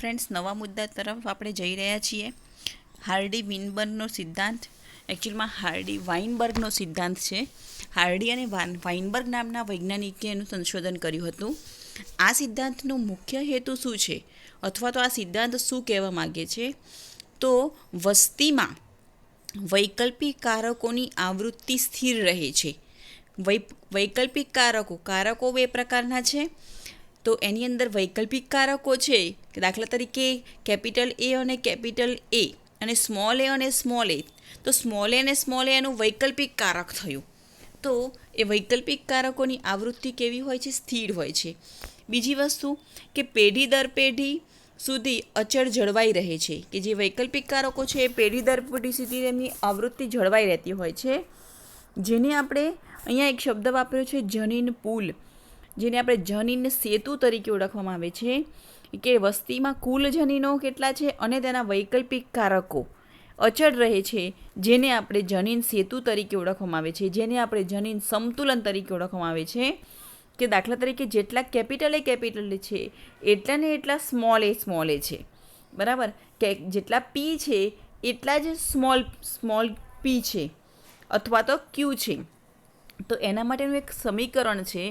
Friends, નવા મુદ્દા તરફ આપણે જઈ રહ્યા છીએ. હાર્ડી વિનબર્ગનો સિદ્ધાંત એકચ્યુઅલમાં હાર્ડી વાઇનબર્ગનો સિદ્ધાંત છે. હાર્ડી અને વાઇનબર્ગ નામના વૈજ્ઞાનિકે એનું સંશોધન કર્યું હતું. આ સિદ્ધાંતનો મુખ્ય હેતુ શું છે, અથવા તો આ સિદ્ધાંત શું કહેવા માગે છે, તો વસ્તીમાં વૈકલ્પિક કારકોની આવૃત્તિ સ્થિર રહે છે. વૈકલ્પિક કારકો બે પ્રકારના છે. તો એની અંદર વૈકલ્પિક કારકો છે, દાખલા તરીકે કેપિટલ એ અને કેપિટલ એ અને સ્મોલ એ અને સ્મોલ એ. તો સ્મોલ એ અને સ્મોલ એ એનું વૈકલ્પિક કારક થયું. તો એ વૈકલ્પિક કારકોની આવૃત્તિ કેવી હોય છે? સ્થિર હોય છે. બીજી વસ્તુ કે પેઢી દર પેઢી સુધી અચળ જળવાઈ રહે છે, કે જે વૈકલ્પિક કારકો છે એ પેઢી દર પેઢી સુધી એમની આવૃત્તિ જળવાઈ રહેતી હોય છે, જેને આપણે અહીંયા એક શબ્દ વાપર્યો છે જનીન પુલ, જેને આપણે જનીન સેતુ તરીકે ઓળખવામાં આવે છે. કે વસ્તીમાં કુલ જનીનો કેટલા છે અને તેના વૈકલ્પિક કારકો અચળ રહે છે, જેને આપણે જનીન સેતુ તરીકે ઓળખવામાં આવે છે, જેને આપણે જનીન સમતુલન તરીકે ઓળખવામાં આવે છે. કે દાખલા તરીકે જેટલા કેપિટલ એ છે એટલા ને એટલા સ્મોલ એ છે, બરાબર. કે જેટલા પી છે એટલા જ સ્મોલ પી છે અથવા તો ક્યુ છે. તો એના માટેનું એક સમીકરણ છે,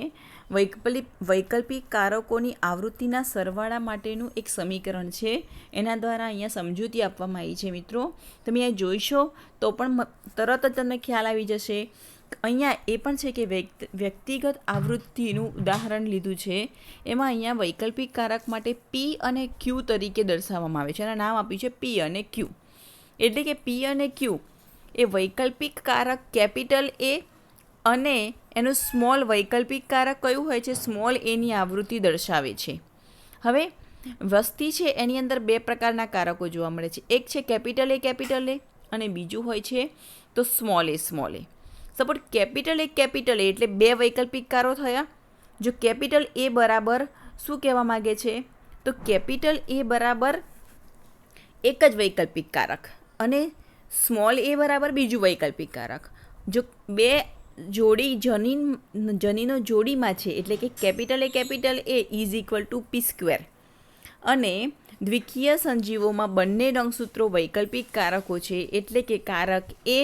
વૈકલ્પિક કારકોની આવૃત્તિના સરવાળા માટેનું એક સમીકરણ છે. એના દ્વારા અહીંયા સમજૂતી આપવામાં આવી છે. મિત્રો, તમે અહીંયા જોઈશો તો પણ તરત જ તમને ખ્યાલ આવી જશે. અહીંયા એ પણ છે કે વ્યક્તિગત આવૃત્તિનું ઉદાહરણ લીધું છે. એમાં અહીંયા વૈકલ્પિક કારક માટે પી અને ક્યુ તરીકે દર્શાવવામાં આવે છે. એના નામ આપ્યું છે પી અને ક્યુ. એટલે કે પી અને ક્યુ એ વૈકલ્પિક કારક કેપિટલ એ અને એનું સ્મોલ વૈકલ્પિક કારક કયું હોય છે? સ્મોલ એની આવૃત્તિ દર્શાવે છે. હવે વસ્તી છે એની અંદર બે પ્રકારના કારકો જોવા મળે છે. એક છે કેપિટલ એ અને બીજું હોય છે તો સ્મોલ એ. સપોઝ કેપિટલ એ એટલે બે વૈકલ્પિક કારો થયા. જો કેપિટલ એ બરાબર શું કહેવા માગે છે? તો કેપિટલ એ બરાબર એક જ વૈકલ્પિક કારક અને સ્મોલ એ બરાબર બીજું વૈકલ્પિક કારક. જો બે જોડી જનીનો જોડીમાં છે, એટલે કે capital A is equal to P square, અને દ્વિકીય સંજીવોમાં બંને રંગસૂત્રો વૈકલ્પિક કારકો છે, એટલે કે કારક એ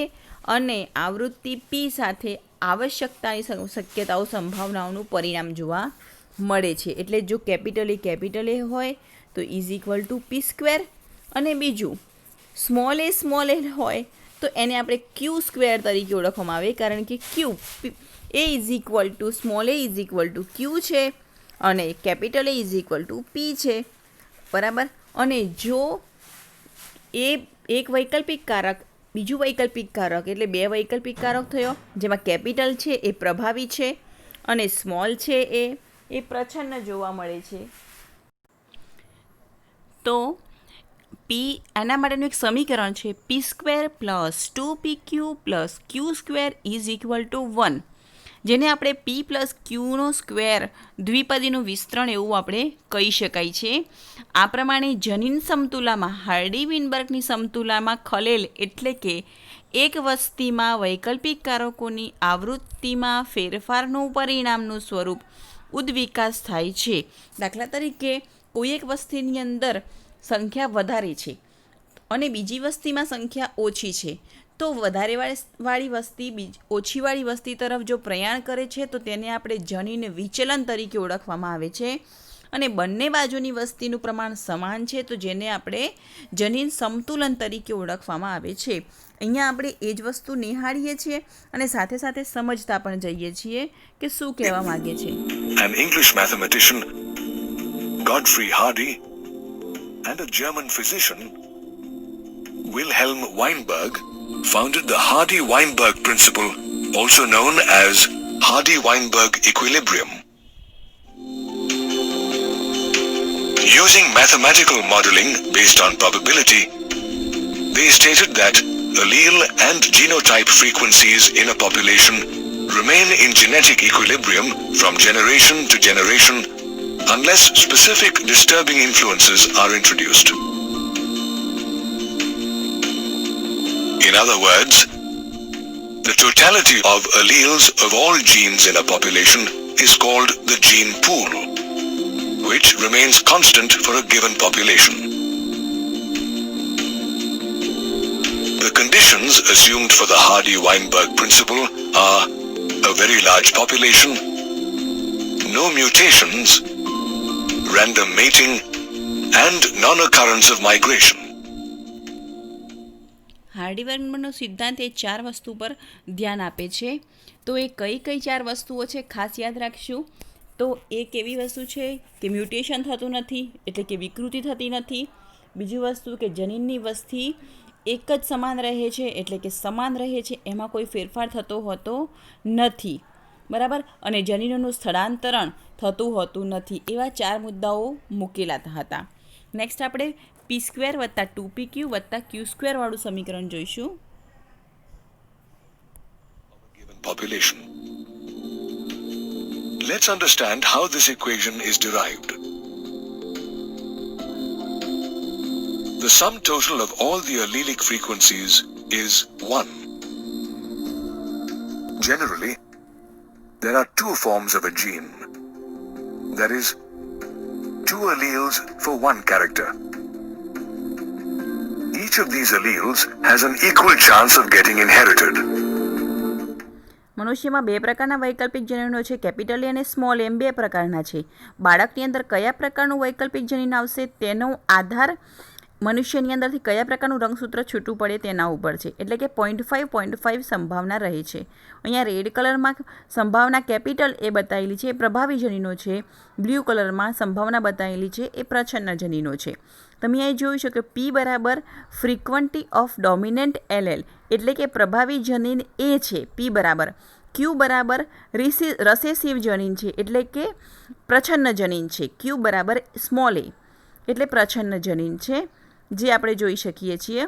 અને આવૃત્તિ પી સાથે આવશ્યકતાની શક્યતાઓ સંભાવનાઓનું પરિણામ જોવા મળે છે. એટલે જો કેપિટલ એ હોય તો is equal to P square, અને બીજું સ્મોલ એ હોય તો એને આપણે ક્યુ સ્ક્વેર તરીકે ઓળખવામાં આવે, કારણ કે Q A is equal to small A is equal to Q છે અને capital A is equal to P છે, બરાબર. અને જો એ એક વૈકલ્પિક કારક બીજું વૈકલ્પિક કારક એટલે બે વૈકલ્પિક કારક થયો, જેમાં કેપિટલ છે એ પ્રભાવી છે અને સ્મોલ છે એ પ્રચ્છન્ન જોવા મળે છે. તો પી એના માટેનું એક સમીકરણ છે P square plus 2pq plus Q square is equal to 1, જેને આપણે પી પ્લસ ક્યુનો સ્ક્વેર દ્વિપદીનું વિસ્તરણ એવું આપણે કહી શકાય છે. આ પ્રમાણે જનીન સમતુલામાં હાર્ડી વિનબર્ગની સમતુલામાં ખલેલ એટલે કે એક વસ્તીમાં વૈકલ્પિક કારકોની આવૃત્તિમાં ફેરફારનું પરિણામનું સ્વરૂપ ઉદ્વિકાસ થાય છે. દાખલા તરીકે કોઈ એક વસ્તીની અંદર સંખ્યા વધારે છે અને બીજી વસ્તીમાં સંખ્યા ઓછી છે, તો વધારે વાળી વસ્તી ઓછીવાળી વસ્તી તરફ જો પ્રયાણ કરે છે તો તેને આપણે જનીન વિચલન તરીકે ઓળખવામાં આવે છે. અને બંને બાજુની વસ્તીનું પ્રમાણ સમાન છે તો જેને આપણે જનીન સમતુલન તરીકે ઓળખવામાં આવે છે. અહીંયા આપણે એ જ વસ્તુ નિહાળીએ છીએ અને સાથે સાથે સમજતા પણ જઈએ છીએ કે શું કહેવા માંગે છે. An English mathematician, Godfrey Hardy, and a German physician, Wilhelm Weinberg, founded the Hardy-Weinberg principle, also known as Hardy-Weinberg equilibrium. Using mathematical modeling based on probability, they stated that allele and genotype frequencies in a population remain in genetic equilibrium from generation to generation unless specific disturbing influences are introduced. In other words, the totality of alleles of all genes in a population is called the gene pool, which remains constant for a given population. The conditions assumed for the Hardy-Weinberg principle are a very large population, no mutations, random mating, and non-occurrence of migration. હાર્ડી-વેઇનબર્ગનો સિદ્ધાંત એ 4 વસ્તુ પર ધ્યાન આપે છે. તો એ કઈ 4 વસ્તુઓ છે ખાસ યાદ રાખશું. તો એક એવી વસ્તુ છે કે મ્યુટેશન થતું નથી, એટલે કે વિકૃતિ થતી નથી. બીજી વસ્તુ કે જનીનની વસ્તી એક જ સમાન રહે છે, એટલે કે સમાન રહે છે, એમાં કોઈ ફેરફાર થતો હોતો નથી, બરાબર. અને જનીનોનું સ્થળાંતરણ થતું હોતું નથી. એવા 4 મુદ્દાઓ મૂકેલા હતા. નેક્સ્ટ આપણે p² વત્તા 2pq વત્તા q² વાળું સમીકરણ જોઈશું. Population. Let's understand how this equation is derived. The sum total of all the allelic frequencies is 1. Generally, there are 2 forms of a gene. That is, 2 alleles for one character. Each of these alleles has an equal chance of getting inherited. મનુષ્યમાં 2 પ્રકારના વૈકલ્પિક જનીનો છે, capital એ અને small એમ 2 પ્રકારના છે. બાળકની અંદર કયા પ્રકારનું વૈકલ્પિક જનીન આવશે તેનો આધાર મનુષ્યની અંદરથી કયા પ્રકારનું રંગસૂત્ર છૂટું પડે તેના ઉપર છે. એટલે કે 0.5 સંભાવના રહે છે. અહીંયા રેડ કલરમાં સંભાવના કેપિટલ એ બતાવેલી છે, એ પ્રભાવી જનીનો છે. બ્લુ કલરમાં સંભાવના બતાવેલી છે, એ પ્રચ્છન્ન જનીનો છે. તમે અહીં જોઈ શકો P બરાબર ફ્રીક્વન્ટી ઓફ ડોમિનન્ટ એલેલ, એટલે કે પ્રભાવી જનીન એ છે P બરાબર. Q બરાબર રિસેસિવ જનીન છે, એટલે કે પ્રચ્છન્ન જનીન છે. Q બરાબર સ્મોલ એ એટલે પ્રચ્છન્ન જનીન છે, જે આપણે જોઈ શકીએ છીએ.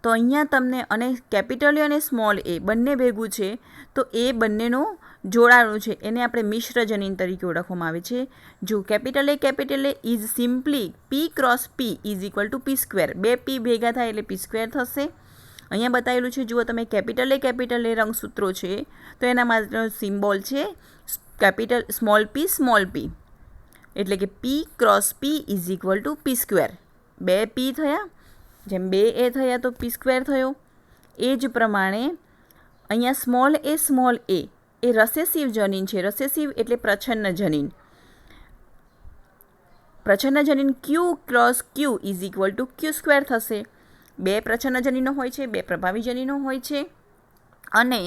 તો અહીંયા તમને અને કેપિટલ એ અને સ્મોલ એ બંને ભેગું છે, તો એ બંનેનું જોડાણું છે, એને આપણે મિશ્ર જનીન તરીકે ઓળખવામાં આવે છે. જો capital A is simply P cross P is equal two P². 2 P ભેગા થાય એટલે P² થશે. અહીંયા બતાવેલું છે, જુઓ તમે, કેપિટલ એ રંગસૂત્રો છે, તો એના માટેનો સિમ્બોલ છે કેપિટલ સ્મોલ p, એટલે કે P cross P is equal two P². 2 P થયા, જેમ 2 A થયા તો P² થયો. એ જ પ્રમાણે અહીંયા સ્મોલ એ એ રસેસિવ જનીન છે. રસેસિવ એટલે પ્રચ્છન્ન જનીન. પ્રચ્છન્ન જનીન Q cross Q is equal two Q² થશે. 2 પ્રચ્છન્ન જનીનો હોય છે, 2 પ્રભાવી જનીનો હોય છે. અને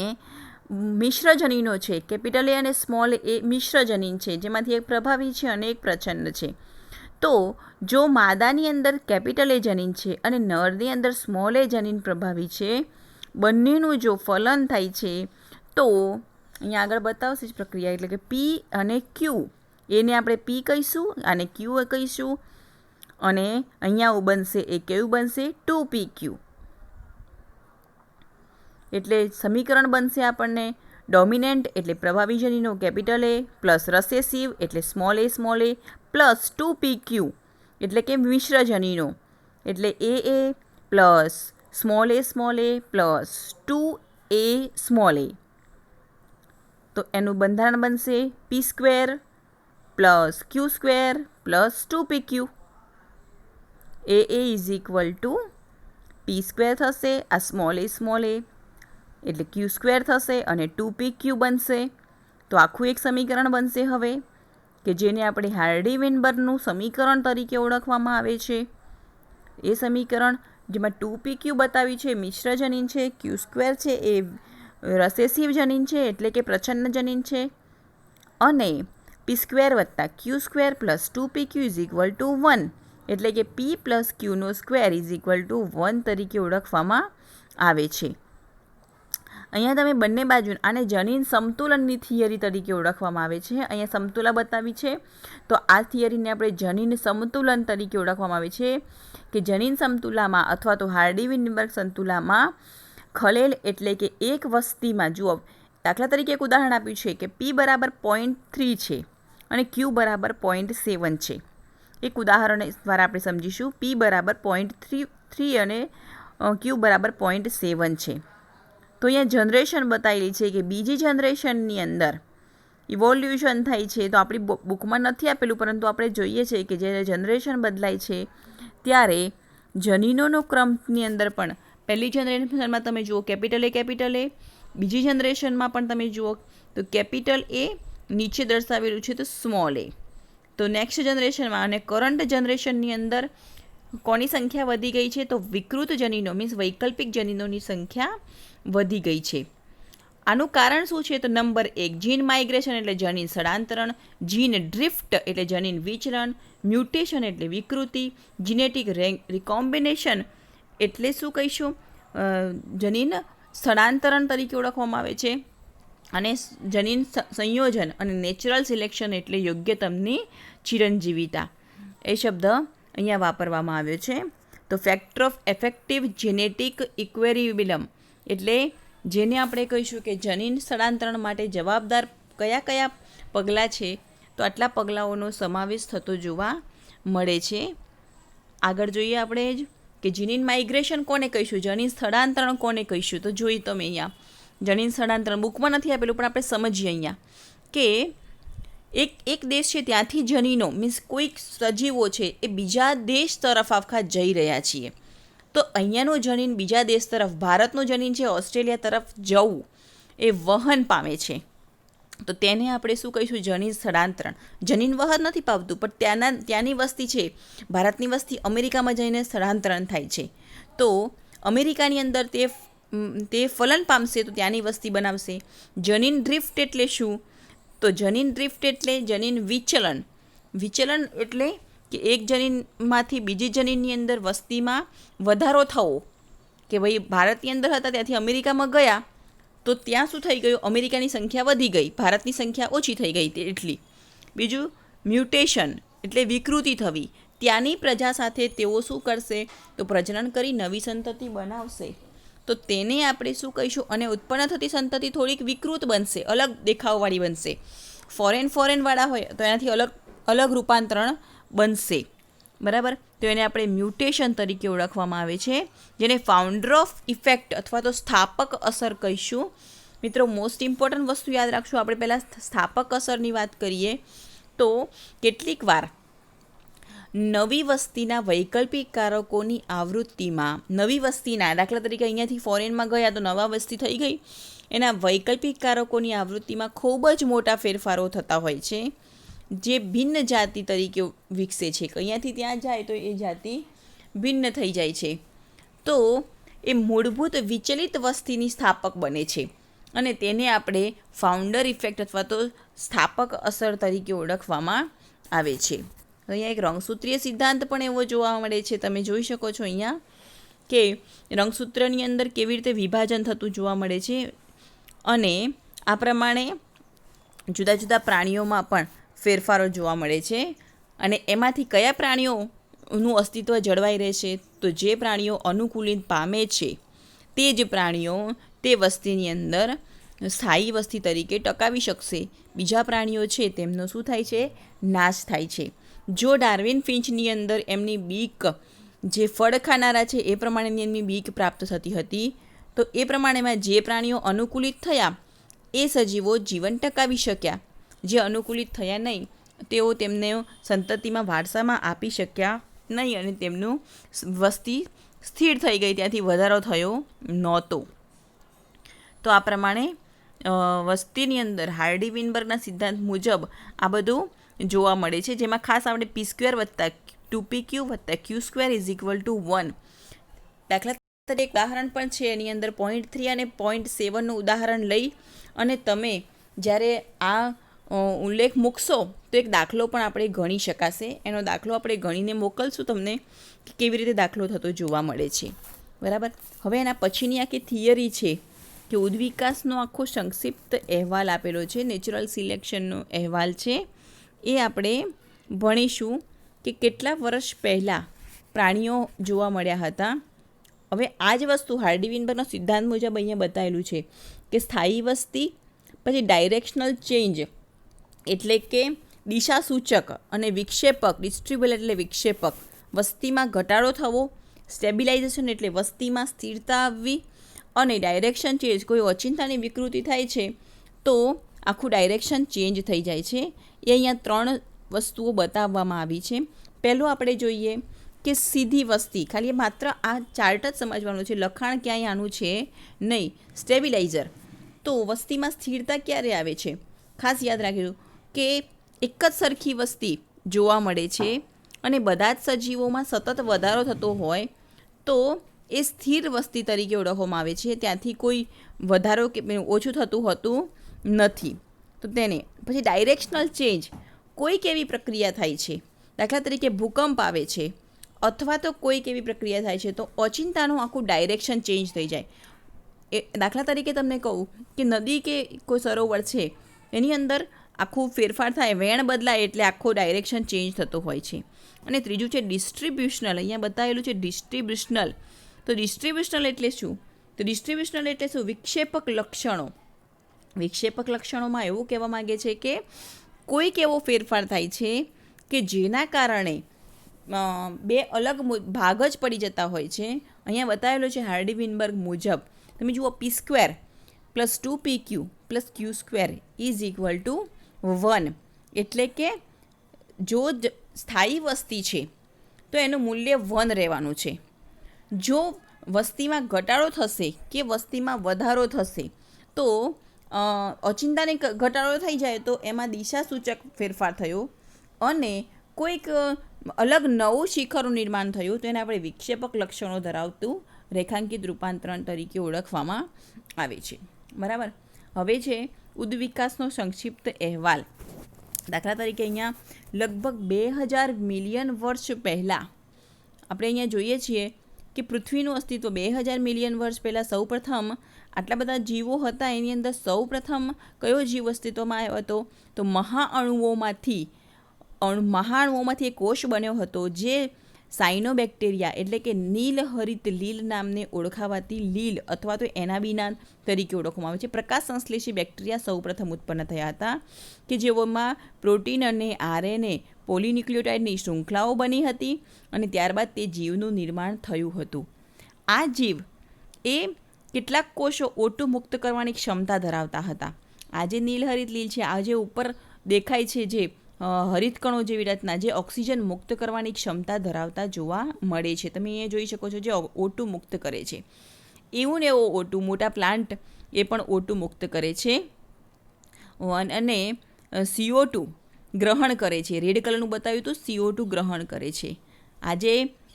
મિશ્ર જનીનો છે, કેપિટલ એ અને સ્મોલ એ મિશ્ર જનીન છે, જેમાંથી એક પ્રભાવી છે અને એક પ્રચ્છન્ન છે. તો જો માદાની અંદર કેપિટલ એ જનીન છે અને નરની અંદર સ્મોલ એ જનીન પ્રભાવી છે, બંનેનું જો ફલન થાય છે, તો અહીંયા આગળ બતાવશે જ પ્રક્રિયા, એટલે કે P અને Q, એને આપણે P કહીશું અને Q કહીશું. અને અહીંયા બનશે એ કેવું બનશે 2pq. એટલે સમીકરણ બનશે આપણને ડોમિનન્ટ એટલે પ્રભાવી જનીનો કેપિટલ એ પ્લસ રસેસિવ એટલે સ્મોલ એ પ્લસ 2pq એટલે કે મિશ્ર જનીનો એટલે AA પ્લસ સ્મોલ એ પ્લસ 2A સ્મોલ એ. તો એનું બંધારણ બનશે P² plus Q² plus 2pq. AA is equal two P² થશે, આ સ્મોલ એ એટલે Q² થશે અને 2pq બનશે. તો આખું એક સમીકરણ બનશે હવે, કે જેને આપણે હાર્ડી-વેઇનબર્ગનું સમીકરણ તરીકે ઓળખવામાં આવે છે. એ સમીકરણ જેમાં 2pq બતાવ્યું છે મિશ્ર જનીન છે, Q² છે એ રસેસિવ જનીન છે એટલે કે પ્રચ્છન્ન જનીન છે, અને P² વત્તા Q² plus 2pq is equal to 1 એટલે કે P પ્લસ Qનો સ્ક્વેર ઇઝ ઇક્વલ ટુ 1 તરીકે ઓળખવામાં આવે છે. અહીંયા તમે બંને બાજુ આને જનીન સમતુલનની થિયરી તરીકે ઓળખવામાં આવે છે. અહીંયા સમતુલા બતાવી છે, તો આ થિયરીને આપણે જનીન સમતુલન તરીકે ઓળખવામાં આવે છે, કે જનીન સમતુલામાં અથવા તો હાર્ડી-વેઇનબર્ગ સંતુલામાં ખલેલ એટલે કે એક વસ્તીમાં, જુઓ દાખલા તરીકે એક ઉદાહરણ આપ્યું છે કે P બરાબર 0.3 છે અને Q બરાબર 0.7 છે. એક ઉદાહરણ દ્વારા આપણે સમજીશું. P બરાબર 0.3 અને Q બરાબર 0.7 છે. તો અહીંયા જનરેશન બતાવેલી છે કે બીજી જનરેશનની અંદર ઇવોલ્યુશન થાય છે, તો આપણી બુકમાં નથી આપેલું, પરંતુ આપણે જોઈએ છે કે જ્યારે જનરેશન બદલાય છે ત્યારે જનીનોનો ક્રમની અંદર પણ પહેલી જનરેશનમાં તમે જુઓ કેપિટલ એ, બીજી જનરેશનમાં પણ તમે જુઓ તો કેપિટલ એ નીચે દર્શાવેલું છે તો સ્મોલ એ. તો નેક્સ્ટ જનરેશનમાં અને કરંટ જનરેશનની અંદર કોની સંખ્યા વધી ગઈ છે? તો વિકૃત જનીનો મીન્સ વૈકલ્પિક જનીનોની સંખ્યા વધી ગઈ છે. આનું કારણ શું છે? તો નંબર 1 જીન માઇગ્રેશન એટલે જનીન સ્થળાંતરણ, જીન ડ્રિફ્ટ એટલે જનીન વિચલન, મ્યુટેશન એટલે વિકૃતિ, જીનેટિક રિકોમ્બિનેશન એટલે શું કહીશું? જનીન સ્થળાંતરણ તરીકે ઓળખવામાં આવે છે. અને જનીન સંયોજન અને નેચરલ સિલેક્શન એટલે યોગ્યતમની ચિરંજીવિતા. એ શબ્દ અહીંયા વાપરવામાં આવ્યો છે. તો ફેક્ટર ઓફ એફેક્ટિવ જેનેટિક ઇક્વેરિબિલમ એટલે જેને આપણે કહીશું કે જનીન સ્થળાંતરણ માટે જવાબદાર કયા કયા પગલાં છે, તો આટલા પગલાંઓનો સમાવેશ થતો જોવા મળે છે. આગળ જોઈએ આપણે જ કે જીનીન માઇગ્રેશન કોને કહીશું, જનીન સ્થળાંતરણ કોને કહીશું? તો જોઈ તમે અહીંયા જનીન સ્થળાંતરણ બુકમાં નથી આપેલું, પણ આપણે સમજીએ અહીંયા કે એક દેશ છે ત્યાંથી જનીનો મીન્સ કોઈક સજીવો છે એ બીજા દેશ તરફ આખા જઈ રહ્યા છીએ. તો અહીંયાનું જનીન બીજા દેશ તરફ, ભારતનું જનીન છે ઓસ્ટ્રેલિયા તરફ જવું એ વહન પામે છે, તો તેને આપણે શું કહીશું? જનીન સ્થળાંતરણ. જનીન વહન નથી પામતું, પણ ત્યાંની વસ્તી છે, ભારતની વસ્તી અમેરિકામાં જઈને સ્થળાંતરણ થાય છે. તો અમેરિકાની અંદર તે ફલન પામશે તો ત્યાંની વસ્તી બનાવશે. જનીન ડ્રિફ્ટ એટલે શું? તો જનીન ડ્રિફ્ટ એટલે જનીન વિચલન. વિચલન એટલે કે એક જનીનમાંથી બીજી જનીનની અંદર વસ્તીમાં વધારો થવો, કે ભાઈ ભારતની અંદર હતા ત્યાંથી અમેરિકામાં ગયા તો ત્યાં શું થઈ ગયું? અમેરિકાની સંખ્યા વધી ગઈ, ભારતની સંખ્યા ઓછી થઈ ગઈ એટલી. બીજું મ્યુટેશન એટલે વિકૃતિ થવી. ત્યાંની પ્રજા સાથે તેઓ શું કરશે? તો પ્રજનન કરી નવી સંતતિ બનાવશે. તો તેને આપણે શું કહીશું? અને ઉત્પન્ન થતી સંતતિ થોડીક વિકૃત બનશે, અલગ દેખાવવાળી બનશે. ફોરેનવાળા હોય તો એનાથી અલગ રૂપાંતરણ બનશે. બરાબર? તો એને આપણે મ્યુટેશન તરીકે ઓળખવામાં આવે છે, જેને ફાઉન્ડર ઓફ ઇફેક્ટ અથવા તો સ્થાપક અસર કહીશું. મિત્રો, મોસ્ટ ઇમ્પોર્ટન્ટ વસ્તુ યાદ રાખશું. આપણે પહેલાં સ્થાપક અસરની વાત કરીએ તો કેટલીક વાર નવી વસ્તીના વૈકલ્પિક કારકોની આવૃત્તિમાં નવી વસ્તીના, દાખલા તરીકે અહીંયાથી ફોરેનમાં ગયા તો નવા વસ્તી થઈ ગઈ, એના વૈકલ્પિક કારકોની આવૃત્તિમાં ખૂબ જ મોટા ફેરફારો થતા હોય છે, જે ભિન્ન જાતિ તરીકે વિકસે છે. અહીંયાથી ત્યાં જાય તો એ જાતિ ભિન્ન થઈ જાય છે. તો એ મૂળભૂત વિચલિત વસ્તીની સ્થાપક બને છે અને તેને આપણે ફાઉન્ડર ઇફેક્ટ અથવા તો સ્થાપક અસર તરીકે ઓળખવામાં આવે છે. અહીંયા એક રંગસૂત્રીય સિદ્ધાંત પણ એવો જોવા મળે છે. તમે જોઈ શકો છો અહીંયા કે રંગસૂત્રની અંદર કેવી રીતે વિભાજન થતું જોવા મળે છે, અને આ પ્રમાણે જુદા જુદા પ્રાણીઓમાં પણ ફેરફારો જોવા મળે છે. અને એમાંથી કયા પ્રાણીઓનું અસ્તિત્વ જળવાઈ રહેશે? તો જે પ્રાણીઓ અનુકૂલિત પામે છે તે જ પ્રાણીઓ તે વસ્તીની અંદર સ્થાયી વસ્તી તરીકે ટકાવી શકશે. બીજા પ્રાણીઓ છે તેમનો શું થાય છે? નાશ થાય છે. જો ડાર્વિન ફિંચની અંદર એમની બીક, જે ફળ ખાનારા છે એ પ્રમાણેની એમની બીક પ્રાપ્ત થતી હતી, તો એ પ્રમાણેમાં જે પ્રાણીઓ અનુકૂલિત થયા એ સજીવો જીવન ટકાવી શક્યા. જે અનુકૂલિત થયા નહીં તેઓ તેમને સંતતિમાં વારસામાં આપી શક્યા નહીં અને તેમનું વસ્તી સ્થિર થઈ ગઈ, ત્યાંથી વધારો થયો નહોતો. તો આ પ્રમાણે વસ્તીની અંદર હાર્ડી વિનબર્ગના સિદ્ધાંત મુજબ આ બધું જોવા મળે છે, જેમાં ખાસ આપણે p² વત્તા 2pq વત્તા q² = 1. દાખલા તરીકે એક ઉદાહરણ પણ છે, એની અંદર 0.3 અને 0.7નું ઉદાહરણ લઈ અને તમે જ્યારે આ ઉલ્લેખ મૂકશો તો એક દાખલો પણ આપણે ગણી શકાશે. એનો દાખલો આપણે ગણીને મોકલશું તમને કે કેવી રીતે દાખલો થતો જોવા મળે છે. બરાબર? હવે એના પછીની આખી થિયરી છે કે ઉદ્વિકાસનો આખો સંક્ષિપ્ત અહેવાલ આપેલો છે, નેચરલ સિલેક્શનનો અહેવાલ છે. એ આપણે ભણીશું કે કેટલા વર્ષ પહેલાં પ્રાણીઓ જોવા મળ્યા હતા. હવે આ જ વસ્તુ હાર્ડી વિનબર્ગના સિદ્ધાંત મુજબ અહીંયા બતાવેલું છે કે સ્થાયી વસ્તી, પછી ડાયરેક્શનલ ચેન્જ એટલે કે દિશાસૂચક, અને વિક્ષેપક ડિસ્ટ્રીબ્યુલ એટલે વિક્ષેપક, વસ્તીમાં ઘટાડો થવો, સ્ટેબિલાઇઝેશન એટલે વસ્તીમાં સ્થિરતા આવવી, અને ડાયરેક્શન ચેન્જ કોઈ ઓચિંતાની વિકૃતિ થાય છે તો આખું ડાયરેક્શન ચેન્જ થઈ જાય છે. એ અહીંયા 3 વસ્તુઓ બતાવવામાં આવી છે. પહેલું આપણે જોઈએ કે સીધી વસ્તી, ખાલી માત્ર આ ચાર્ટ જ સમજવાનું છે, લખાણ ક્યાંય આનું છે નહીં. સ્ટેબિલાઇઝર, તો વસ્તીમાં સ્થિરતા ક્યારે આવે છે? ખાસ યાદ રાખજો કે એક જ સરખી વસ્તી જોવા મળે છે અને બધા જ સજીવોમાં સતત વધારો થતો હોય તો એ સ્થિર વસ્તી તરીકે ઓળખવામાં આવે છે. ત્યાંથી કોઈ વધારો કે ઓછું થતું હોતું નથી. તો તેને પછી ડાયરેક્શનલ ચેન્જ, કોઈક એવી પ્રક્રિયા થાય છે, દાખલા તરીકે ભૂકંપ આવે છે અથવા તો કોઈક એવી પ્રક્રિયા થાય છે તો ઓચિંતાનું આખું ડાયરેક્શન ચેન્જ થઈ જાય. દાખલા તરીકે તમને કહું કે નદી કે કોઈ સરોવર છે એની અંદર આખું ફેરફાર થાય, વેણ બદલાય એટલે આખો ડાયરેક્શન ચેન્જ થતો હોય છે. અને ત્રીજું છે ડિસ્ટ્રીબ્યુશનલ. અહીંયા બતાવેલું છે ડિસ્ટ્રીબ્યુશનલ. તો ડિસ્ટ્રીબ્યુશનલ એટલે શું? તો ડિસ્ટ્રીબ્યુશનલ એટલે શું? વિક્ષેપક લક્ષણો. વિક્ષેપક લક્ષણોમાં એવું કહેવા માગે છે કે કોઈક એવો ફેરફાર થાય છે કે જેના કારણે બે અલગ ભાગ જ પડી જતા હોય છે. અહીંયા બતાવેલો છે હાર્ડી વિનબર્ગ મુજબ. તમે જુઓ p² + 2pq + q² = 1. એટલે કે જો સ્થાયી વસ્તી છે તો એનું મૂલ્ય 1 રહેવાનું છે. જો વસ્તીમાં ઘટાડો થશે કે વસ્તીમાં વધારો થશે તો ઓચિંતાને ઘટાડો થઈ જાય તો એમાં દિશાસૂચક ફેરફાર થયો અને કોઈક અલગ નવું શિખરનું નિર્માણ થયું તો એને આપણે વિક્ષેપક લક્ષણો ધરાવતું રેખાંકિત રૂપાંતરણ તરીકે ઓળખવામાં આવે છે. બરાબર. હવે છે ઉદ્વિકાસનો સંક્ષિપ્ત અહેવાલ. દાખલા તરીકે અહીંયા લગભગ 2000 મિલિયન વર્ષ પહેલાં આપણે અહીંયા જોઈએ છીએ કે પૃથ્વીનું અસ્તિત્વ 2000 મિલિયન વર્ષ પહેલાં સૌપ્રથમ આટલા બધા જીવો હતા. એની અંદર સૌપ્રથમ કયો જીવ અસ્તિત્વમાં આવ્યો હતો? તો મહાઅણુઓમાંથી એક કોષ બન્યો હતો જે સાયનોબેક્ટેરિયા એટલે કે નીલહરિત લીલ નામને ઓળખાવાતી લીલ અથવા તો એનાબીના તરીકે ઓળખવામાં આવે છે. પ્રકાશ સંશ્લેષી બેક્ટેરિયા સૌપ્રથમ ઉત્પન્ન થયા હતા કે જેઓમાં પ્રોટીન અને RNA પોલીન્યુક્લિયોટાઇડની શૃંખલાઓ બની હતી અને ત્યારબાદ તે જીવનું નિર્માણ થયું હતું. આ જીવ એ કેટલાક કોષો O2 મુક્ત કરવાની ક્ષમતા ધરાવતા હતા. આ જે નીલહરિત લીલ છે, આ જે ઉપર દેખાય છે, જે હરિતકણો જેવી રચના, જે ઓક્સિજન મુક્ત કરવાની ક્ષમતા ધરાવતા જોવા મળે છે. તમે અહીંયા જોઈ શકો છો જે O2 મુક્ત કરે છે. એવું ને એવો O2 મોટા પ્લાન્ટ એ પણ O2 મુક્ત કરે છે અને CO2 ગ્રહણ કરે છે. રેડ કલરનું બતાવ્યું તો CO2 ગ્રહણ કરે છે. આ જે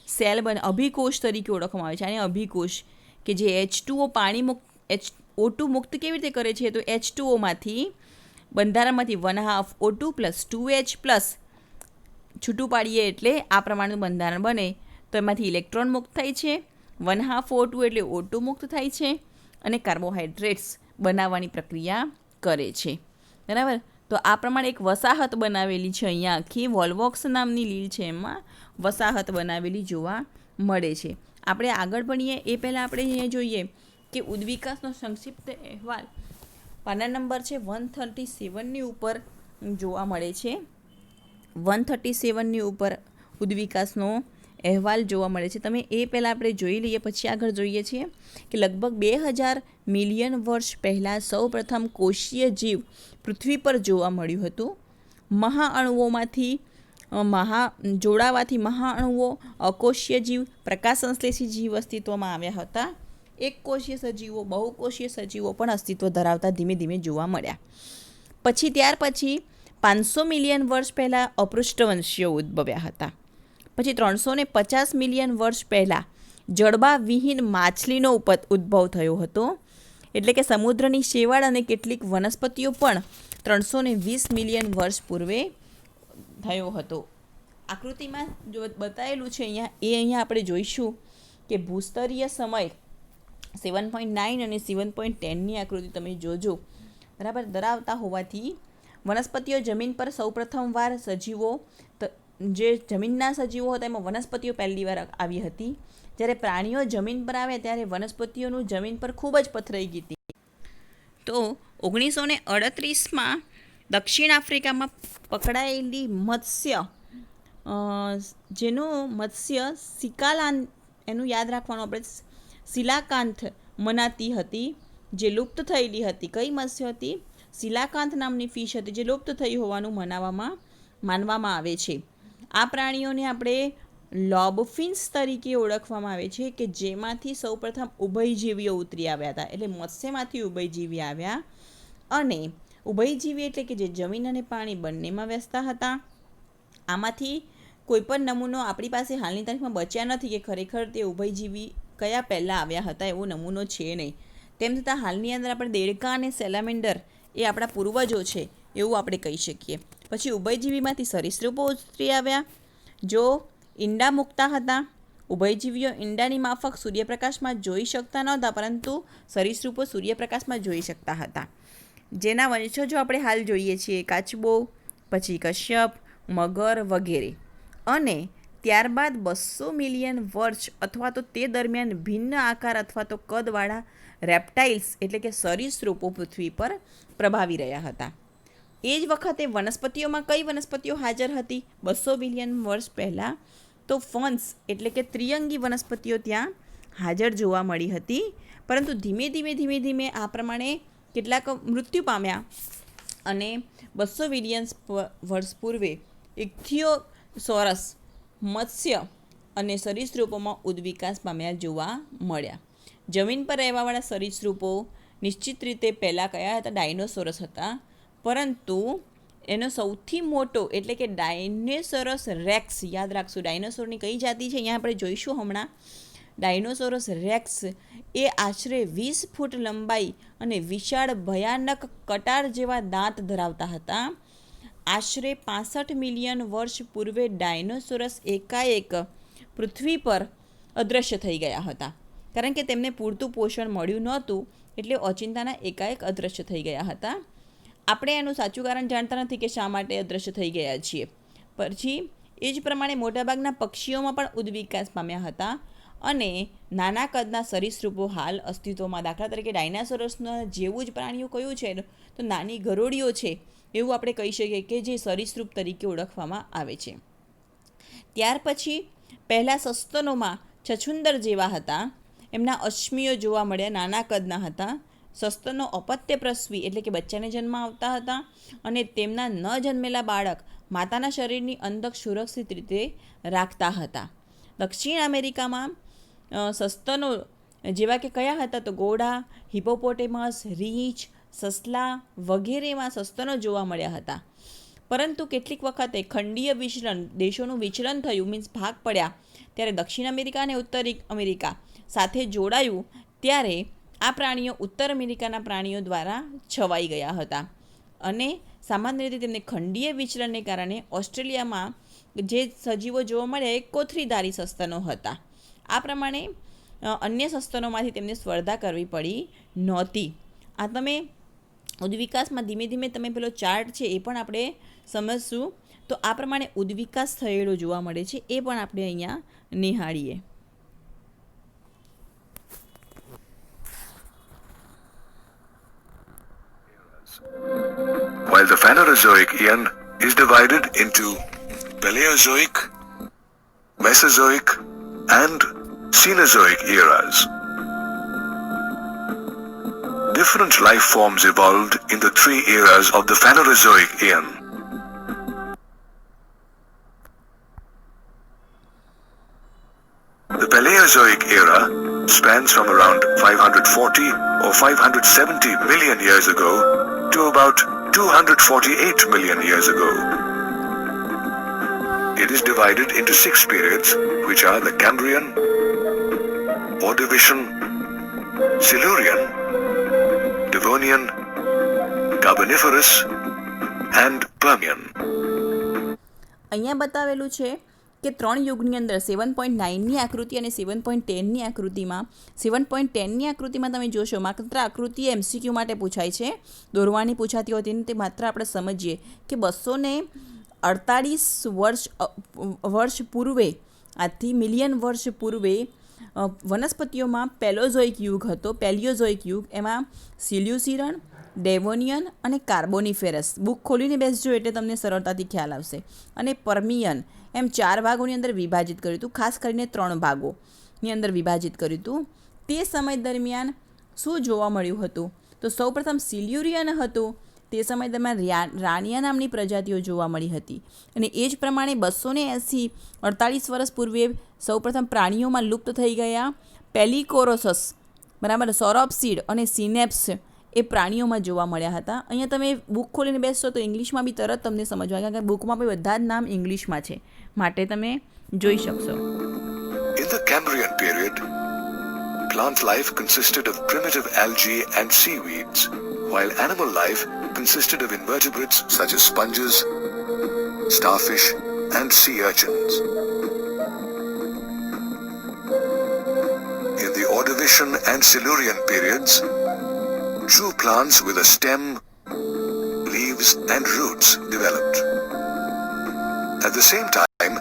સેલ અભિકોષ તરીકે ઓળખવામાં આવે છે. આને અભિકોષ કે જે H2O પાણી મુક્ત O2 મુક્ત કેવી રીતે કરે છે? તો H2Oમાંથી બંધારણમાંથી 1/2 O2 + 2H+ છૂટું પાડીએ એટલે આ પ્રમાણનું બંધારણ બને. તો એમાંથી ઇલેક્ટ્રોન મુક્ત થાય છે, 1/2 O2 એટલે O2 મુક્ત થાય છે અને કાર્બોહાઈડ્રેટ્સ બનાવવાની પ્રક્રિયા કરે છે. બરાબર. તો આ પ્રમાણે એક વસાહત બનાવેલી છે. અહીંયા આખી વોલ્વોક્સ નામની લીલ છે, એમાં વસાહત બનાવેલી જોવા મળે છે. આપણે આગળ ભણીએ એ પહેલાં આપણે અહીંયા જોઈએ કે ઉદ્વિકાસનો સંક્ષિપ્ત અહેવાલ પાના નંબર છે 137ની ઉપર જોવા મળે છે. 137ની ઉપર ઉદ્વિકાસનો અહેવાલ જોવા મળે છે. તમે એ પહેલાં આપણે જોઈ લઈએ, પછી આગળ જોઈએ છીએ કે લગભગ 2000 મિલિયન વર્ષ પહેલાં સૌપ્રથમ કોષીય જીવ પૃથ્વી પર જોવા મળ્યું હતું. મહાઅણુઓમાંથી જોડાવાથી મહાઅણુઓ, અકોષીય જીવ, પ્રકાશ સંશ્લેષી જીવ અસ્તિત્વમાં આવ્યા હતા. એક કોષીય સજીવો, બહુકોષીય સજીવો પણ અસ્તિત્વ ધરાવતા ધીમે ધીમે જોવા મળ્યા. ત્યાર પછી 500 મિલિયન વર્ષ પહેલાં અપૃષ્ઠવંશીઓ ઉદ્ભવ્યા હતા. પછી 350 મિલિયન વર્ષ પહેલાં જડબા વિહીન માછલીનો ઉદ્ભવ થયો હતો. એટલે કે સમુદ્રની શેવાળ અને કેટલીક વનસ્પતિઓ પણ 320 મિલિયન વર્ષ પૂર્વે થયો હતો. આકૃતિમાં જો બતાવેલું છે અહીંયા આપણે જોઈશું કે ભૂસ્તરીય સમય 7.9 અને 7.10ની આકૃતિ તમે જોજો. બરાબર. ધરાવતા હોવાથી વનસ્પતિઓ જમીન પર સૌપ્રથમવાર સજીવો, જે જમીનના સજીવો હતા એમાં વનસ્પતિઓ પહેલી વાર આવી હતી. જ્યારે પ્રાણીઓ જમીન પર આવ્યા ત્યારે વનસ્પતિઓનું જમીન પર ખૂબ જ પથરાઈ ગઈ હતી. તો 1938માં દક્ષિણ આફ્રિકામાં પકડાયેલી મત્સ્ય, જેનું મત્સ્ય સિકાલાન, એનું યાદ રાખવાનું આપણે, સિલાકાંથ મનાતી હતી, જે લુપ્ત થયેલી હતી. કઈ મત્સ્ય હતી? શિલાકાંત નામની ફિશ હતી જે લુપ્ત થઈ હોવાનું માનવામાં આવે છે. આ પ્રાણીઓને આપણે લોબફિન્સ તરીકે ઓળખવામાં આવે છે કે જેમાંથી સૌપ્રથમ ઉભયજીવીઓ ઉતરી આવ્યા હતા, એટલે મત્સ્યમાંથી ઉભયજીવી આવ્યા. અને ઉભયજીવી એટલે કે જે જમીન અને પાણી બંનેમાં વ્યસ્તા હતા. આમાંથી કોઈ પણ નમૂનો આપણી પાસે હાલની તારીખમાં બચ્યા નથી કે ખરેખર તે ઉભયજીવી કયા પહેલાં આવ્યા હતા એવો નમૂનો છે નહીં. તેમ છતાં હાલની અંદર આપણે દેડકા અને સેલામેન્ડર એ આપણા પૂર્વજો છે એવું આપણે કહી શકીએ. પછી ઉભયજીવીમાંથી સરીસૃપો ઉતરી આવ્યા જો ઈંડા મૂકતા હતા. ઉભયજીવીઓ ઈંડાની માફક સૂર્યપ્રકાશમાં જોઈ શકતા નહોતા, પરંતુ સરીસૃપો સૂર્યપ્રકાશમાં જોઈ શકતા હતા. જેના વંશજો આપણે હાલ જોઈએ છીએ, કાચબો, પછી કશ્યપ, મગર વગેરે. અને ત્યારબાદ 200 મિલિયન વર્ષ અથવા તો તે દરમિયાન ભિન્ન આકાર અથવા તો કદવાળા રેપ્ટાઇલ્સ એટલે કે સરીસૃપો પૃથ્વી પર પ્રભાવી રહ્યા હતા. એ જ વખતે વનસ્પતિઓમાં કઈ વનસ્પતિઓ હાજર હતી 200 મિલિયન વર્ષ પહેલાં? તો ફર્ન્સ એટલે કે ત્રિઅંગી વનસ્પતિઓ ત્યાં હાજર જોવા મળી હતી. પરંતુ ધીમે ધીમે આ પ્રમાણે કેટલાક મૃત્યુ પામ્યા અને 200 મિલિયન વર્ષ પૂર્વે ઇક્થિયોસોરસ મત્સ્ય અને સરીસૃપોમાં ઉદ્વિકાસ પામ્યા જોવા મળ્યા. જમીન પર રહેવાવાળા સરીસૃપો નિશ્ચિત રીતે પહેલાં કયા હતા? ડાયનોસોરસ હતા. પરંતુ એનો સૌથી મોટો એટલે કે ડાયનોસોરસ રેક્સ, યાદ રાખશું ડાયનોસોરની કઈ જાતિ છે અહીંયા આપણે જોઈશું હમણાં. ડાયનોસોરસ રેક્સ એ આશરે 20 ફૂટ લંબાઈ અને વિશાળ ભયાનક કટાર જેવા દાંત ધરાવતા હતા. આશરે 65 મિલિયન વર્ષ પૂર્વે ડાયનોસોરસ એકાએક પૃથ્વી પર અદૃશ્ય થઈ ગયા હતા. કારણ કે તેમને પૂરતું પોષણ મળ્યું નહોતું, એટલે ઓચિંતાના એકાએક અદૃશ્ય થઈ ગયા હતા. આપણે એનું સાચું કારણ જાણતા નથી કે શા માટે અદૃશ્ય થઈ ગયા છીએ. પછી એ જ પ્રમાણે મોટાભાગના પક્ષીઓમાં પણ ઉદ્વિકાસ પામ્યા હતા અને નાના કદના સરીસૃપો હાલ અસ્તિત્વમાં. દાખલા તરીકે ડાયનાસોરસના જેવું જ પ્રાણીઓ કયું છે? તો નાની ગરોળીઓ છે એવું આપણે કહી શકીએ કે જે સરીસૃપ તરીકે ઓળખવામાં આવે છે. ત્યાર પછી પહેલાં સસ્તનોમાં છછુંદર જેવા હતા. એમના અશ્મિઓ જોવા મળ્યા, નાના કદના હતા. સસ્તનો અપત્યપ્રસવી એટલે કે બચ્ચાને જન્મ આવતા હતા અને તેમના ન જન્મેલા બાળક માતાના શરીરની અંદર સુરક્ષિત રીતે રાખતા હતા. દક્ષિણ અમેરિકામાં સસ્તનો જેવા કે કયા હતા? તો ઘોડા, હિપોપોટેમસ, રીંછ, સસલા વગેરેમાં સસ્તનો જોવા મળ્યા હતા. પરંતુ કેટલીક વખતે ખંડીય વિચલન, દેશોનું વિચલન થયું, મીન્સ ભાગ પડ્યા, ત્યારે દક્ષિણ અમેરિકા અને ઉત્તર અમેરિકા સાથે જોડાયું ત્યારે આ પ્રાણીઓ ઉત્તર અમેરિકાના પ્રાણીઓ દ્વારા છવાઈ ગયા હતા. અને સામાન્ય રીતે તેમને ખંડીય વિચલનને કારણે ઓસ્ટ્રેલિયામાં જે સજીવો જોવા મળ્યા એ કોથળીધારી સસ્તનો હતા. આ પ્રમાણે અન્ય સસ્તનોમાંથી તેમને સ્પર્ધા કરવી પડી નહોતી. આ તમે ઉદ્વિકાસમાં ધીમે તમે પેલો ચાર્ટ છે એ પણ આપણે સમજશું. તો આ પ્રમાણે ઉદ્વિકાસ થયેલો જોવા મળે છે, એ પણ આપણે અહીંયા નિહાળીએ. While the Phanerozoic Aeon is divided into Paleozoic, Mesozoic and Cenozoic eras. Different life forms evolved in the three eras of the Phanerozoic Aeon. The Paleozoic era spans from around 540 or 570 million years ago to about 248 million years ago. It is divided into 6 periods, which are the Cambrian, Ordovician, Silurian, Devonian, Carboniferous and Permian. અહીંયા બતાવેલું છે કે 3 યુગની અંદર 7.9ની આકૃતિ અને 7.10ની આકૃતિમાં 7.10ની આકૃતિમાં તમે જોશો, માત્ર આકૃતિ MCQ માટે પૂછાય છે, દોરવાની પૂછાતી હોતી નથી. તે માત્ર આપણે સમજીએ કે 248 વર્ષ પૂર્વે, આજથી મિલિયન વર્ષ પૂર્વે વનસ્પતિઓમાં પેલોઝોઇક યુગ હતો, પેલિયોઝોઇક યુગ. એમાં સિલ્યુસીરન, ડેવોનિયન અને કાર્બોનિફેરસ. બુક ખોલીને બેસજો એટલે તમને સરળતાથી ખ્યાલ આવશે. અને પરમિયન, એમ 4 ભાગોની અંદર વિભાજિત કર્યું હતું, ખાસ કરીને 3 ભાગોની અંદર વિભાજિત કર્યું હતું. તે સમય દરમિયાન શું જોવા મળ્યું હતું? તો સૌપ્રથમ સિલ્યુરિયન હતું, તે સમયે તેમાં રાનિયા નામની પ્રજાતિઓ જોવા મળી હતી અને એ જ પ્રમાણે 280-48 વર્ષ પૂર્વે સૌપ્રથમ પ્રાણીઓમાં લુપ્ત થઈ ગયા પેલિકોરોસસ, બરાબર, સોરોપ્સીડ અને સિનેપ્સ એ પ્રાણીઓમાં જોવા મળ્યા હતા. અહીંયા તમે બુક ખોલીને બેસશો તો ઇંગ્લિશમાં બી તરત તમને સમજવા, કારણ કે બુકમાં બી બધા જ નામ ઇંગ્લિશમાં છે, માટે તમે જોઈ શકશો. In the Cambrian period, plant life consisted of primitive algae and seaweeds, while animal life consisted of invertebrates such as sponges, starfish, and sea urchins. In the Ordovician and Silurian periods, true plants with a stem, leaves, and roots developed. At the same time,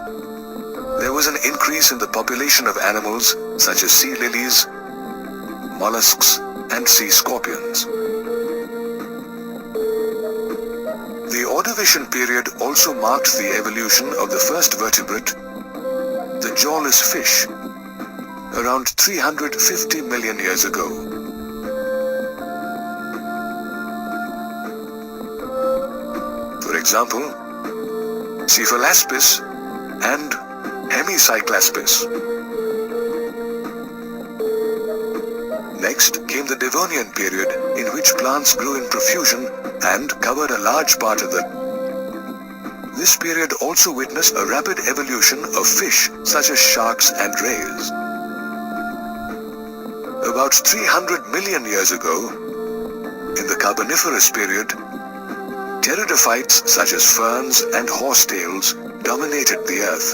there was an increase in the population of animals such as sea lilies, mollusks, and sea scorpions. The Ordovician period also marked the evolution of the first vertebrate, the jawless fish, around 350 million years ago. For example, Cephalaspis and Hemicyclaspis. Next came the Devonian period, in which plants grew in profusion and covered a large part of the. This period also witnessed a rapid evolution of fish such as sharks and rays. About 300 million years ago, in the Carboniferous period, pteridophytes such as ferns and horsetails dominated the earth.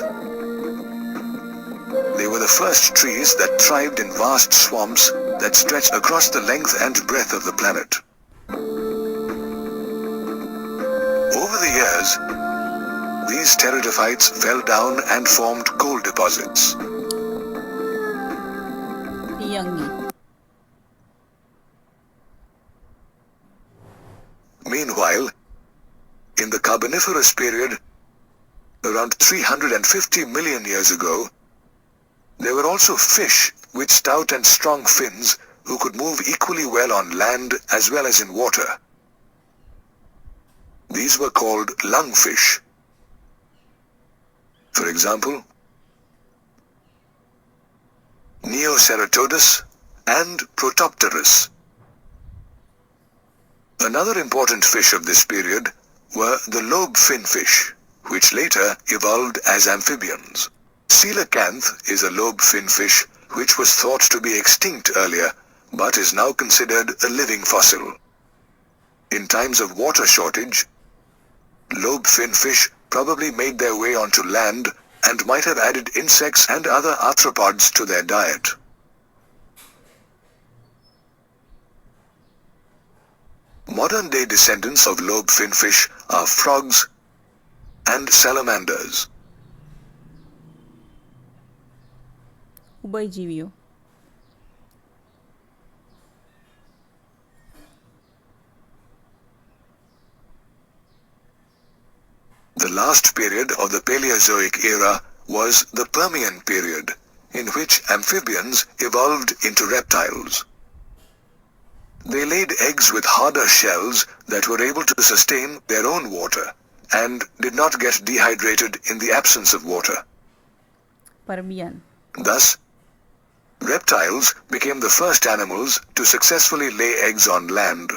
They were the first trees that thrived in vast swamps that stretched across the length and breadth of the planet. Over the years, these pteridophytes fell down and formed coal deposits. યંગી. Meanwhile, in the Carboniferous period, around 350 million years ago, there were also fish with stout and strong fins who could move equally well on land as well as in water. These were called lungfish. For example, Neoceratodus and Protopterus. Another important fish of this period were the lobe finfish, which later evolved as amphibians. Coelacanth is a lobe finfish which was thought to be extinct earlier, but is now considered a living fossil. In times of water shortage, lobe finfish probably made their way onto land and might have added insects and other arthropods to their diet. Modern-day descendants of lobe finfish are frogs and salamanders. ઉભયજીવીઓ. The last period of the Paleozoic era was the Permian period, in which amphibians evolved into reptiles. They laid eggs with harder shells that were able to sustain their own water and did not get dehydrated in the absence of water. પરમિયન. Thus, reptiles became the first animals to successfully lay eggs on land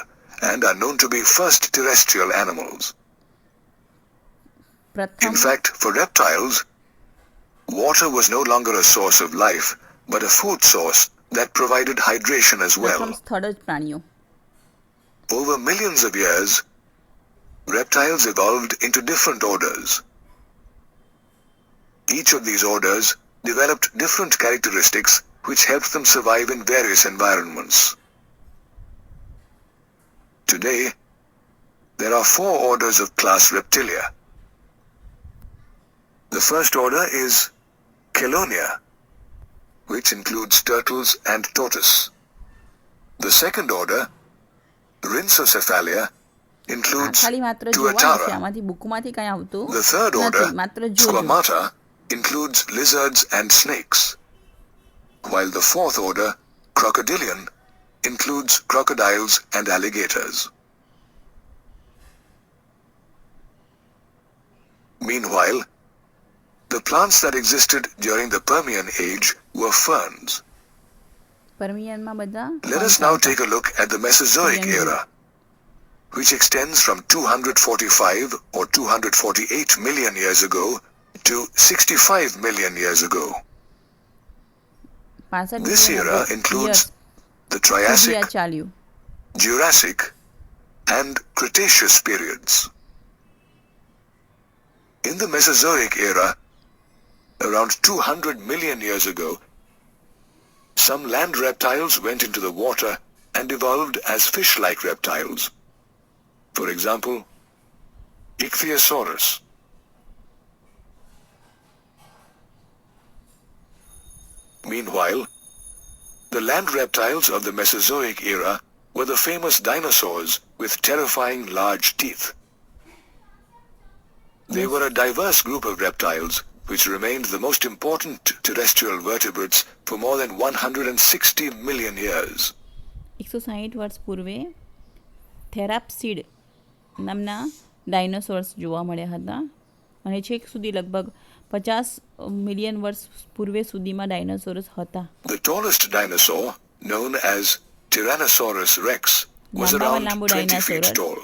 and are known to be first terrestrial animals. In પ્રથમ fact, for reptiles, water was no longer a source of life, but a food source that provided hydration as well. પ્રથમ સ્થળજ પ્રાણીઓ. Over millions of years, reptiles evolved into different orders. Each of these orders developed different characteristics which helped them survive in various environments. Today, there are 4 orders of class Reptilia. The first order is Chelonia, which includes turtles and tortoise. The second order, Rhinchocephalia, includes ખાલી માત્ર જોવાનું છે, Tuatara. આમાંથી બુકમાંથી કઈ આવતું The third order, નથી, માત્ર જોજો. Squamata, includes lizards and snakes, while the fourth order, Crocodilian, includes crocodiles and alligators. Meanwhile, the plants that existed during the Permian age were ferns. પરમિયનમાં બધા Let us now take a look at the Mesozoic era, which extends from 245 or 248 million years ago to 65 million years ago. 65 This era includes the Triassic, ચાલ્યું. Jurassic, and Cretaceous periods. In the Mesozoic era, around 200 million years ago, some land reptiles went into the water and evolved as fish-like reptiles. For example, Ichthyosaurus. Meanwhile, the land reptiles of the Mesozoic era were the famous dinosaurs with terrifying large teeth. They were a diverse group of reptiles which remained the most important terrestrial vertebrates for more than 160 million years. 160 વર્ષ પૂર્વે થેરાપ્સિડ નામના ડાયનોસોર્સ જોવા મળ્યા હતા અને છેક સુધી લગભગ 50 મિલિયન વર્ષ પૂર્વે સુધીમાં ડાયનોસોરસ હતા. The tallest dinosaur, known as Tyrannosaurus rex, was around 20 feet tall.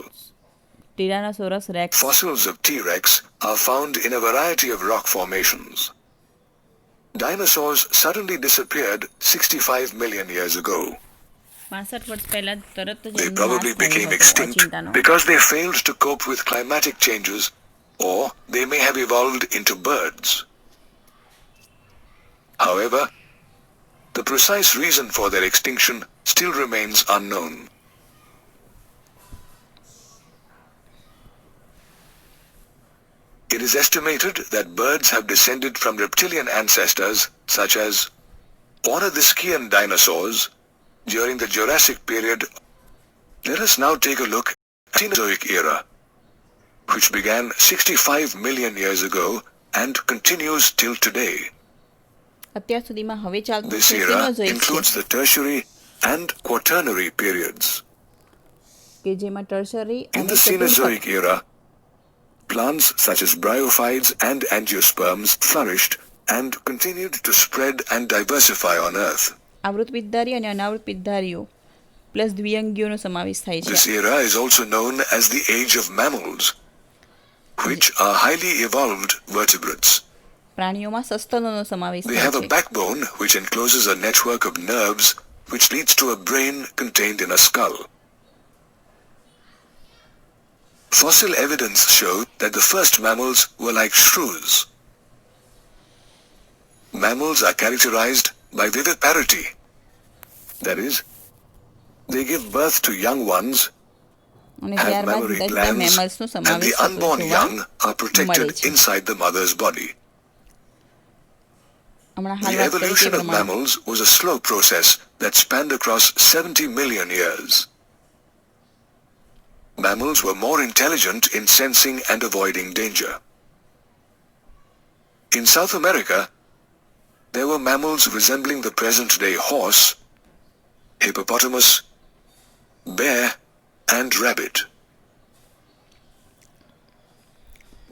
Tyrannosaurus rex. Fossils of T-Rex are found in a variety of rock formations. Dinosaurs suddenly disappeared 65 million years ago. 65 વર્ષ પહેલા તરત જ They એમનો probably નાશ થયો became હતો extinct અચિંતાનો. because they failed to cope with climatic changes, or they may have evolved into birds. However, the precise reason for their extinction still remains unknown. It is estimated that birds have descended from reptilian ancestors such as Ornithischian dinosaurs during the Jurassic period. Let us now take a look at the Cenozoic era, which began 65 million years ago and continues till today. અત્યાર સુધીમાં હવે ચાલતું This છે era Cenozoic includes છે the Tertiary and Quaternary periods. કે જેમાં tertiary In અને the Cenozoic era, plants such as bryophytes and angiosperms flourished and continued to spread and diversify on Earth. આવૃતપિત્ધારી અને અનાવૃતપિત્ધારીઓ પ્લસ દ્વિઅંગીઓનો સમાવેશ થાય છે. This era is also known as the Age of Mammals, which are highly evolved vertebrates. પ્રાણીઓમાં સસ્તનોનો સમાવેશ They થાય have a છે. backbone which encloses a network of nerves which leads to a brain contained in a skull. Fossil evidence showed that the first mammals were like shrews. Mammals are characterized by viviparity. That is, they give birth to young ones, અને have ત્યારબાદ mammary જુદા જુદા glands, મેમલ્સનો and the સમાવેશ unborn જોવા young are protected મળે છે. inside the mother's body. હમણાં હાલ The વાત કરી તે evolution of પ્રમાણે mammals was a slow process that spanned across 70 million years. Mammals were more intelligent in sensing and avoiding danger. In South America, there were mammals resembling the present-day horse, hippopotamus, bear, and rabbit.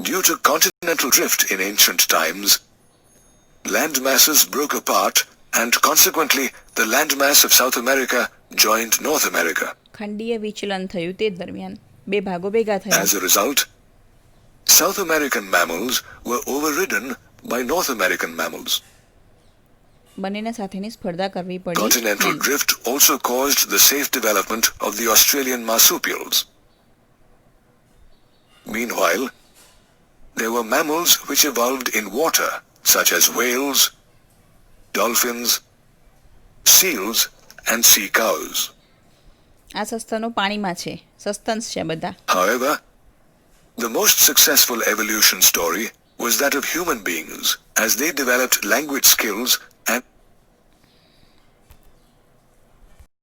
Due to continental drift in ancient times, land masses broke apart and consequently the landmass of South America joined North America. ખંડીય વિચલન થયું તે દરમિયાન બે ભાગો ભેગા થયા. As a result, South American mammals were overridden by North American mammals. બંનેના સાથેની સ્પર્ધા કરવી પડી. Continental drift also caused the safe development of the Australian marsupials. Meanwhile, there were mammals which evolved in water, such as whales, dolphins, seals, and sea cows. આ સસ્તનો પાણીમાં છે. સસ્તન્સ છે બધા. However, the most successful evolution story was that of human beings, as they developed language skills